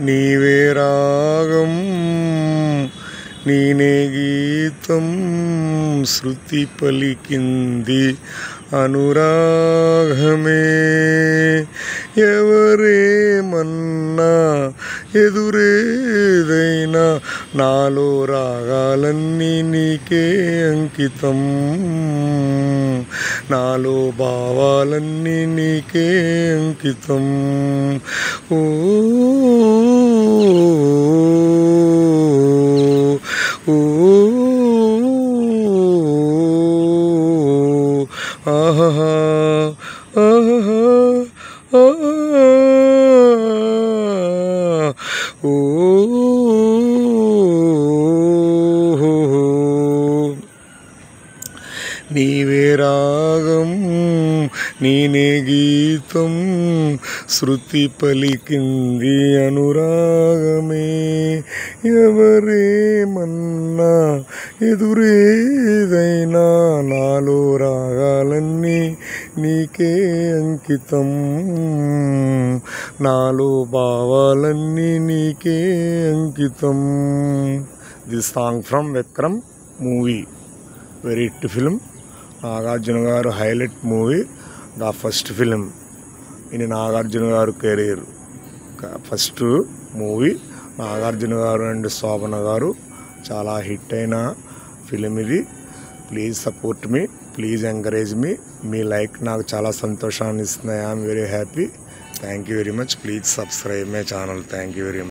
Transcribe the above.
నీవే రాగం నీనే గీతం శృతి పలికింది అనురాగమే ఎవరేమన్నా ఎదురేదైనా నాలో రాగాలన్నీ నీకే అంకితం నాలో భావాలన్నీ నీకే అంకితం ఓ ఓ ఆహా ఆహా ఓ నీవే రాగం నీనే గీతం శృతి పలికింది అనురాగమే ఎవరేమన్నా ఎదురేదైనా నాలో రాగాలన్నీ నీకే అంకితం నాలో భావాలన్నీ నీకే అంకితం. This song from Vikram movie, very hit film. Nagarjuna garu highlight movie, the first film in Nagarjuna garu career. First movie Nagarjuna గారు అండ్ శోభన గారు చాలా హిట్ అయిన ఫిలిం ఇది. Please support me, please encourage me. Me like నాకు చాలా సంతోషాన్ని ఇస్తుంది. I'm very happy. Thank you very much. Please subscribe my channel. Thank you very much.